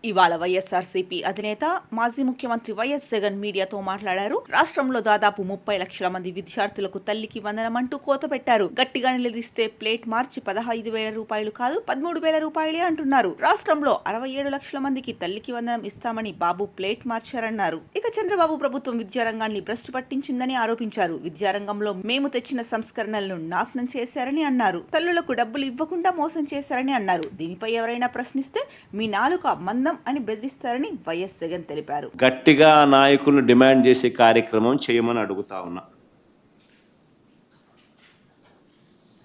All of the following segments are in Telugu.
ఇవాళ వైఎస్ఆర్సీపీ అధినేత మాజీ ముఖ్యమంత్రి వైఎస్ జగన్ మీడియాతో మాట్లాడారు. రాష్ట్రంలో దాదాపు 30 లక్షల మంది విద్యార్థులకు తల్లికి వందనమంటూ కోత పెట్టారు. గట్టిగా నిలదీస్తే ప్లేట్ మార్చి 15,000 రూపాయలు కాదు 13,000 రూపాయలే అంటున్నారు. రాష్ట్రంలో 67 లక్షల మందికి తల్లికి వందనం ఇస్తామని బాబు ప్లేట్ మార్చారన్నారు. ఇక చంద్రబాబు ప్రభుత్వం విద్యారంగాన్ని భ్రష్టు పట్టించిందని ఆరోపించారు. విద్యారంగంలో మేము తెచ్చిన సంస్కరణలను నాశనం చేశారని అన్నారు. తల్లులకు డబ్బులు ఇవ్వకుండా మోసం చేశారని అన్నారు. దీనిపై ఎవరైనా ప్రశ్నిస్తే మీ నాలుక మందం అని బెదిరిస్తారని వైఎస్ జగన్ తెలిపారు. గట్టిగా నాయకులను డిమాండ్ చేసే కార్యక్రమం చేయమని అడుగుతా ఉన్నా.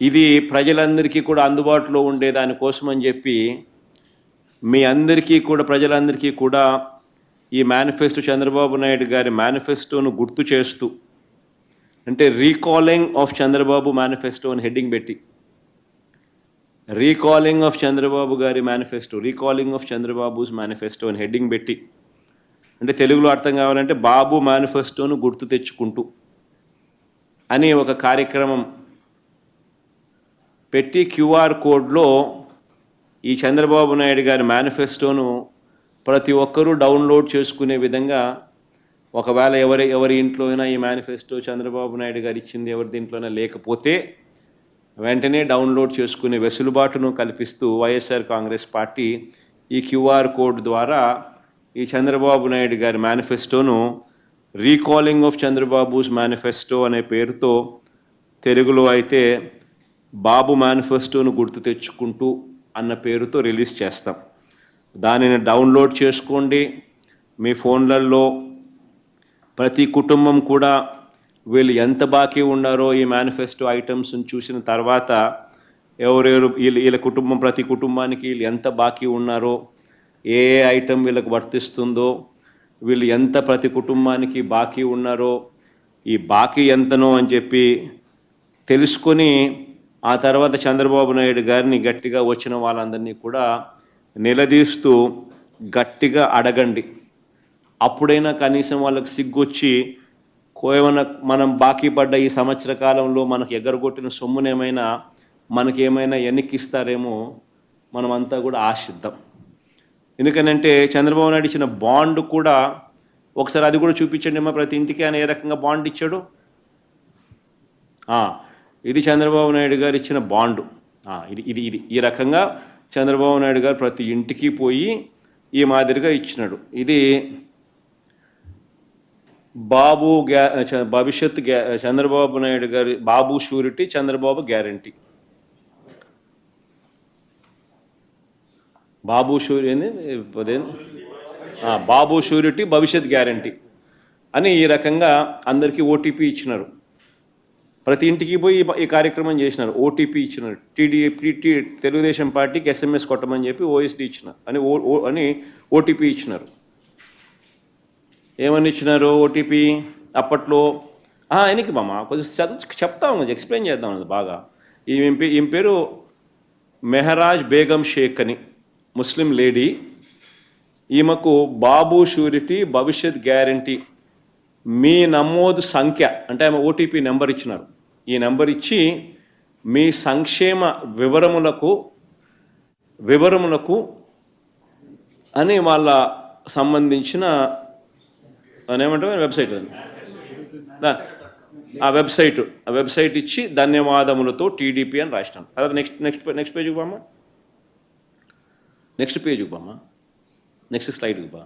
ఇది ప్రజలందరికీ కూడా అందుబాటులో ఉండే దానికోసం అని చెప్పి మీ అందరికీ కూడా ప్రజలందరికీ కూడా ఈ మేనిఫెస్టో చంద్రబాబు నాయుడు గారి మేనిఫెస్టోను గుర్తు చేస్తూ, అంటే రీకాలింగ్ ఆఫ్ చంద్రబాబు మేనిఫెస్టో అని హెడ్డింగ్ పెట్టి, రీకాలింగ్ ఆఫ్ చంద్రబాబు గారి manifesto, recalling of Chandrababu's manifesto అని హెడ్డింగ్ పెట్టి, అంటే తెలుగులో అర్థం కావాలంటే బాబు మేనిఫెస్టోను గుర్తు తెచ్చుకుంటూ అని ఒక కార్యక్రమం పెట్టి క్యూఆర్ కోడ్లో ఈ చంద్రబాబు నాయుడు గారి మేనిఫెస్టోను ప్రతి ఒక్కరూ డౌన్లోడ్ చేసుకునే విధంగా, ఒకవేళ ఎవరి ఇంట్లో అయినా ఈ మేనిఫెస్టో చంద్రబాబు నాయుడు గారు ఇచ్చింది ఎవరి దీంట్లోనే లేకపోతే వెంటనే డౌన్లోడ్ చేసుకునే వెసులుబాటును కల్పిస్తూ వైఎస్ఆర్ కాంగ్రెస్ పార్టీ ఈ క్యూఆర్ కోడ్ ద్వారా ఈ చంద్రబాబు నాయుడు గారి మేనిఫెస్టోను రీకాలింగ్ ఆఫ్ చంద్రబాబుస్ మేనిఫెస్టో అనే పేరుతో, తెలుగులో అయితే బాబు మేనిఫెస్టోను గుర్తు తెచ్చుకుంటూ అన్న పేరుతో రిలీజ్ చేస్తాం. దానిని డౌన్లోడ్ చేసుకోండి. మీ ఫోన్లలో ప్రతి కుటుంబం కూడా వీళ్ళు ఎంత బాకీ ఉన్నారో ఈ మేనిఫెస్టో ఐటమ్స్ని చూసిన తర్వాత ఎవరెవరు వీళ్ళ కుటుంబం, ప్రతి కుటుంబానికి వీళ్ళు ఎంత బాకీ ఉన్నారో, ఏ ఐటమ్ వీళ్ళకి వర్తిస్తుందో, వీళ్ళు ఎంత ప్రతి కుటుంబానికి బాకీ ఉన్నారో, ఈ బాకీ ఎంతనో అని చెప్పి తెలుసుకొని ఆ తర్వాత చంద్రబాబు నాయుడు గారిని గట్టిగా వచ్చిన వాళ్ళందరినీ కూడా నిలదీస్తూ గట్టిగా అడగండి. అప్పుడైనా కనీసం వాళ్ళకి సిగ్గొచ్చి ఏమైనా మనం బాకీ పడ్డ ఈ సంవత్సర కాలంలో మనకు ఎగరగొట్టిన సొమ్మునేమైనా మనకేమైనా ఎన్నికిస్తారేమో మనమంతా కూడా ఆశిద్దాం. ఎందుకనంటే చంద్రబాబు నాయుడు ఇచ్చిన బాండ్ కూడా ఒకసారి అది కూడా చూపించండి అమ్మా. ప్రతి ఇంటికి ఆయన ఏ రకంగా బాండ్ ఇచ్చాడు. ఇది చంద్రబాబు నాయుడు గారు ఇచ్చిన బాండు. ఇది ఇది ఇది ఈ రకంగా చంద్రబాబు నాయుడు గారు ప్రతి ఇంటికి పోయి ఈ మాదిరిగా ఇచ్చినాడు. ఇది బాబు భవిష్యత్ చంద్రబాబు నాయుడు గారి బాబు షూరిటీ, చంద్రబాబు గ్యారంటీ. బాబు షూరిటీ, భవిష్యత్ గ్యారంటీ అని ఈ రకంగా అందరికీ ఓటీపీ ఇచ్చినారు. ప్రతి ఇంటికి పోయి ఈ కార్యక్రమం చేసినారు. ఓటీపీ ఇచ్చినారు. తెలుగుదేశం పార్టీకి SMS కొట్టమని చెప్పి OSD ఇచ్చినారు అని ఓటీపీ ఇచ్చినారు. ఏమని ఇచ్చినారు ఓటీపీ అప్పట్లో? ఆయనకి మామ కొంచెం చదువు చెప్తాం, కొంచెం ఎక్స్ప్లెయిన్ చేద్దాం అది బాగా. ఈమె పేరు మెహరాజ్ బేగం షేక్ అని, ముస్లిం లేడీ. ఈమెకు బాబు షూరిటీ, భవిష్యత్ గ్యారంటీ మీ నమోదు సంఖ్య అంటే ఆమె ఓటీపీ నెంబర్ ఇచ్చినారు. ఈ నెంబర్ ఇచ్చి మీ సంక్షేమ వివరములకు అని వాళ్ళ సంబంధించిన ఏమంటారు వెబ్సైట్, ఆ వెబ్సైట్ ఇచ్చి ధన్యవాదములతో టీడీపీ అని రాసినాను. తర్వాత నెక్స్ట్ పేజ్కి బామ్మా, నెక్స్ట్ స్లైడ్కి బా.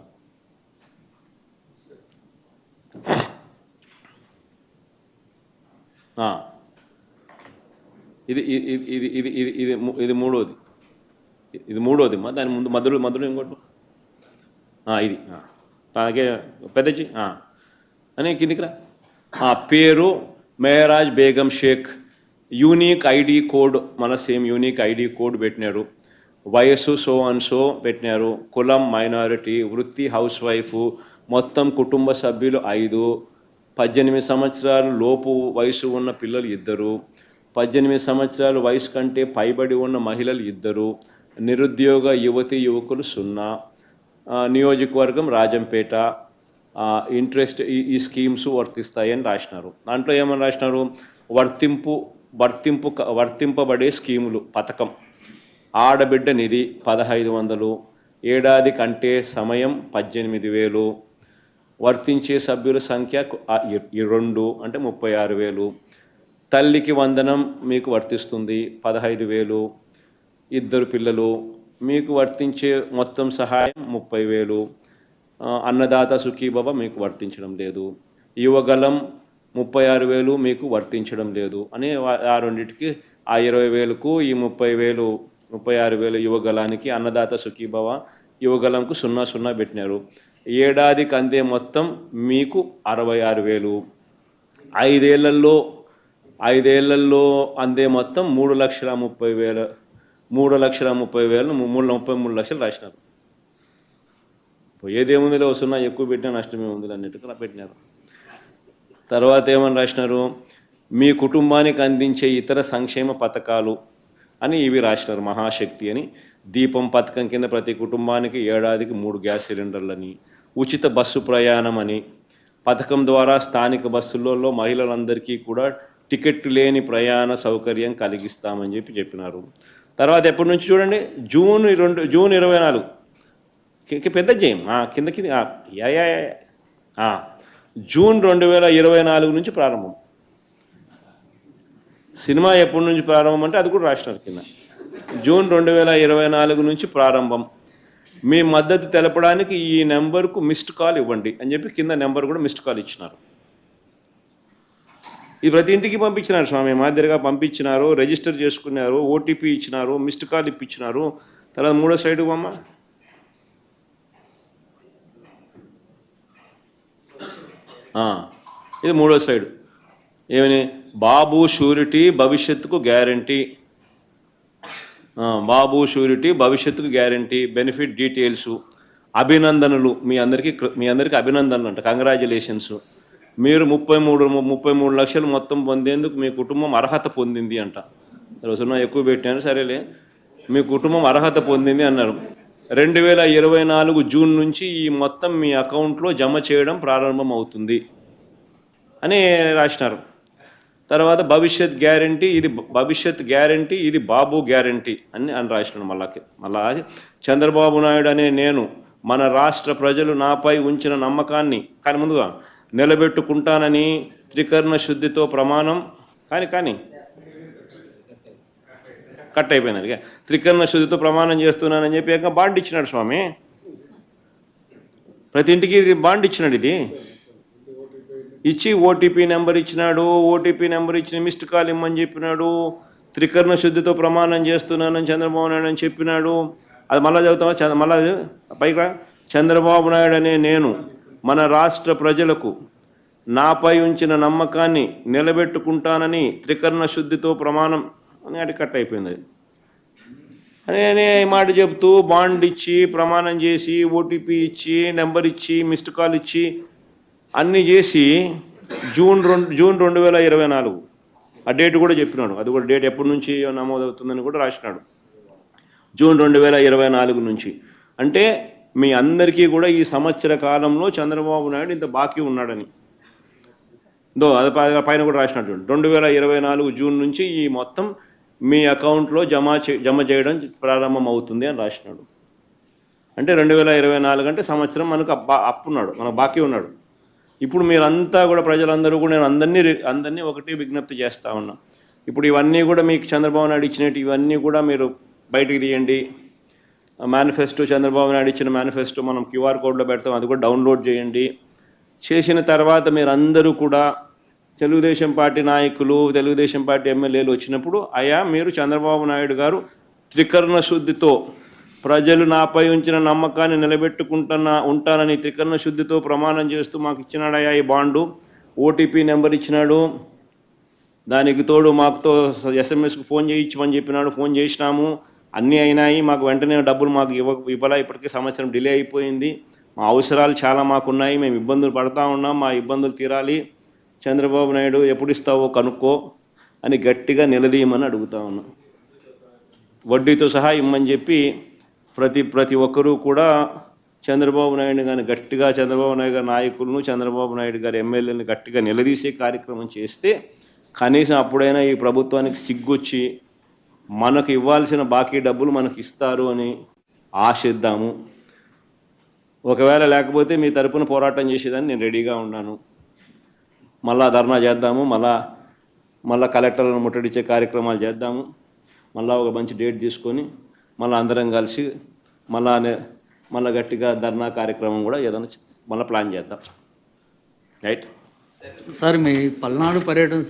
ఇది మూడోది అమ్మా. దాని ముందు మధురు ఇంకోటి ఇది అలాగే పెద్దజీ అని కిందికి రా. పేరు Mehraj Begum Shaikh. Unique ID code, మన సేమ్ యూనిక్ ఐడి కోడ్ పెట్టినారు. వయస్సు సో పెట్టినారు. కులం మైనారిటీ, వృత్తి హౌస్ వైఫ్, మొత్తం కుటుంబ సభ్యులు 5, 18 సంవత్సరాల లోపు వయసు ఉన్న పిల్లలు 2, 18 సంవత్సరాల వయసు కంటే పైబడి ఉన్న మహిళలు 2, నిరుద్యోగ యువకులు 0, నియోజకవర్గం రాజంపేట, ఇంట్రెస్ట్ ఈ స్కీమ్స్ వర్తిస్తాయని రాసినారు. దాంట్లో ఏమని రాసినారు? వర్తింపబడే స్కీములు పథకం, ఆడబిడ్డ నిధి 1500, ఏడాది కంటే సమయం 18,000, వర్తించే సభ్యుల సంఖ్య 2 అంటే 36,000, తల్లికి వందనం మీకు వర్తిస్తుంది 15,000, 2 పిల్లలు మీకు వర్తించే మొత్తం సహాయం 30,000, అన్నదాత సుఖీభవ మీకు వర్తించడం లేదు, యువగలం 36,000 మీకు వర్తించడం లేదు అని ఆ రెండింటికి ఆ 20,000కు ఈ 30,000 36,000 యువగలానికి అన్నదాత సుఖీభవ యువగలంకు 0 పెట్టినారు. ఏడాదికి అందే మొత్తం మీకు 66,000. 5 ఏళ్లలో అందే మొత్తం 3,30,000 33 లక్షలు రాసినారు. పోయేదేముందిలో 0 ఎక్కువ పెట్టినా నష్టమే ఉంది అన్నట్టుగా పెట్టినారు. తర్వాత ఏమని రాసినారు, మీ కుటుంబానికి అందించే ఇతర సంక్షేమ పథకాలు అని ఇవి రాసినారు. మహాశక్తి అని, దీపం పథకం కింద ప్రతి కుటుంబానికి ఏడాదికి 3 గ్యాస్ సిలిండర్లని, ఉచిత బస్సు ప్రయాణం అని, పథకం ద్వారా స్థానిక బస్సులలో మహిళలందరికీ కూడా టికెట్ లేని ప్రయాణ సౌకర్యం కలిగిస్తామని చెప్పినారు. తర్వాత ఎప్పటి నుంచి చూడండి, జూన్ 24 పెద్ద జయం కిందకి జూన్ 2024 నుంచి ప్రారంభం. సినిమా ఎప్పటి నుంచి ప్రారంభం అంటే అది కూడా రాసినారు కింద. జూన్ 2024 నుంచి ప్రారంభం. మీ మద్దతు తెలపడానికి ఈ నెంబర్కు మిస్డ్ కాల్ ఇవ్వండి అని చెప్పి కింద నెంబర్ కూడా మిస్డ్ కాల్ ఇచ్చినారు. ఇది ప్రతి ఇంటికి పంపించినారు స్వామి, మాదిరిగా పంపించినారు, రిజిస్టర్ చేసుకున్నారు, ఓటీపీ ఇచ్చినారు, మిస్డ్ కాల్ ఇప్పించినారు. తర్వాత 3వ స్లైడ్కి అమ్మ. ఇది 3వ స్లైడ్. ఏమని, బాబు షూరిటీ భవిష్యత్తుకు గ్యారంటీ, బాబు షూరిటీ భవిష్యత్తుకు గ్యారంటీ, బెనిఫిట్ డీటెయిల్స్, అభినందనలు, మీ అందరికీ అభినందనలు అంట, కంగ్రాచులేషన్స్. మీరు 33 లక్షలు మొత్తం పొందేందుకు మీ కుటుంబం అర్హత పొందింది అంట. రోజున ఎక్కువ పెట్టాను, సరేలే, మీ కుటుంబం అర్హత పొందింది అన్నారు. 2024 జూన్ నుంచి ఈ మొత్తం మీ అకౌంట్లో జమ చేయడం ప్రారంభం అవుతుంది అని రాసినారు. తర్వాత భవిష్యత్ గ్యారంటీ ఇది బాబు గ్యారంటీ అని రాసినాడు. మళ్ళా చంద్రబాబు నాయుడు అనే నేను మన రాష్ట్ర ప్రజలు నాపై ఉంచిన నమ్మకాన్ని కానీ ముందుగా నిలబెట్టుకుంటానని త్రికరణ శుద్ధితో ప్రమాణం కానీ కట్ అయిపోయింది. త్రికరణ శుద్ధితో ప్రమాణం చేస్తున్నానని చెప్పి బాండ్ ఇచ్చినాడు స్వామి. ప్రతి ఇంటికి బాండ్ ఇచ్చినాడు. ఇది ఇచ్చి ఓటీపీ నెంబర్ ఇచ్చినాడు. ఓటీపీ నెంబర్ ఇచ్చిన మిస్డ్ కాల్ ఇమ్మని చెప్పినాడు. త్రికరణ శుద్ధితో ప్రమాణం చేస్తున్నానని చంద్రబాబు నాయుడు అని చెప్పినాడు. అది మళ్ళీ చదువుతామా, మళ్ళీ పైగా చంద్రబాబు నాయుడు అనే నేను మన రాష్ట్ర ప్రజలకు నాపై ఉంచిన నమ్మకాన్ని నిలబెట్టుకుంటానని త్రికరణ శుద్ధితో ప్రమాణం అని అది కట్ అయిపోయింది. అనే మాట చెప్తూ బాండ్ ఇచ్చి ప్రమాణం చేసి ఓటీపీ ఇచ్చి నెంబర్ ఇచ్చి మిస్డ్ కాల్ ఇచ్చి అన్నీ చేసి జూన్ 2024 ఆ డేట్ కూడా చెప్పినాడు. అది కూడా డేట్ ఎప్పటి నుంచి నమోదవుతుందని కూడా రాసినాడు. జూన్ 2024 నుంచి. అంటే మీ అందరికీ కూడా ఈ సంవత్సర కాలంలో చంద్రబాబు నాయుడు ఇంత బాకీ ఉన్నాడని అది పైన కూడా రాసినట్టు 2024 జూన్ నుంచి ఈ మొత్తం మీ అకౌంట్లో జమ చేయడం ప్రారంభం అవుతుంది అని రాసినాడు. అంటే 2024 అంటే సంవత్సరం మనకు అప్పున్నాడు, మనకు బాకీ ఉన్నాడు. ఇప్పుడు మీరంతా కూడా ప్రజలందరూ కూడా నేను అందరినీ ఒకటి విజ్ఞప్తి చేస్తూ ఉన్నా. ఇప్పుడు ఇవన్నీ కూడా మీకు చంద్రబాబు నాయుడు ఇచ్చినట్టు ఇవన్నీ కూడా మీరు బయటికి తీయండి. మేనిఫెస్టో, చంద్రబాబు నాయుడు ఇచ్చిన మేనిఫెస్టో మనం QR కోడ్లో పెడతాం, అది కూడా డౌన్లోడ్ చేయండి. చేసిన తర్వాత మీరందరూ కూడా తెలుగుదేశం పార్టీ నాయకులు, తెలుగుదేశం పార్టీ ఎమ్మెల్యేలు వచ్చినప్పుడు అయ్యా మీరు చంద్రబాబు నాయుడు గారు త్రికరణ శుద్ధితో ప్రజలు నాపై ఉంచిన నమ్మకాన్ని ఉంటానని త్రికరణ శుద్ధితో ప్రమాణం చేస్తూ మాకు ఇచ్చినాడయ్యా ఈ బాండు, ఓటీపీ నెంబర్ ఇచ్చినాడు, దానికి తోడు మాకుతో SMS ఫోన్ చేయించమని చెప్పినాడు, ఫోన్ చేసినాము, అన్నీ అయినాయి, మాకు వెంటనే డబ్బులు మాకు ఇవ్వాలా, ఇప్పటికీ సంవత్సరం డిలే అయిపోయింది, మా అవసరాలు చాలా మాకున్నాయి, మేము ఇబ్బందులు పడతా ఉన్నాం, మా ఇబ్బందులు తీరాలి, చంద్రబాబు నాయుడు ఎప్పుడు ఇస్తావో కనుక్కో అని గట్టిగా నిలదీయమని అడుగుతా ఉన్నాం. వడ్డీతో సహా ఇమ్మని చెప్పి ప్రతి ఒక్కరూ కూడా చంద్రబాబు నాయుడు గారిని గట్టిగా, చంద్రబాబు నాయుడు గారి నాయకులను, చంద్రబాబు నాయుడు గారి ఎమ్మెల్యేలను గట్టిగా నిలదీసే కార్యక్రమం చేస్తే కనీసం అప్పుడైనా ఈ ప్రభుత్వానికి సిగ్గొచ్చి మనకు ఇవ్వాల్సిన బాకీ డబ్బులు మనకి ఇస్తారు అని ఆశిద్దాము. ఒకవేళ లేకపోతే మీ తరపున పోరాటం చేసేదాన్ని నేను రెడీగా ఉన్నాను. మళ్ళా ధర్నా చేద్దాము, మళ్ళా కలెక్టర్లను ముట్టడించే కార్యక్రమాలు చేద్దాము, మళ్ళీ ఒక మంచి డేట్ తీసుకొని మళ్ళీ అందరం కలిసి మళ్ళా గట్టిగా ధర్నా కార్యక్రమం కూడా ఏదైనా మళ్ళీ ప్లాన్ చేద్దాం. రైట్. సార్, మీ పల్నాడు పర్యటన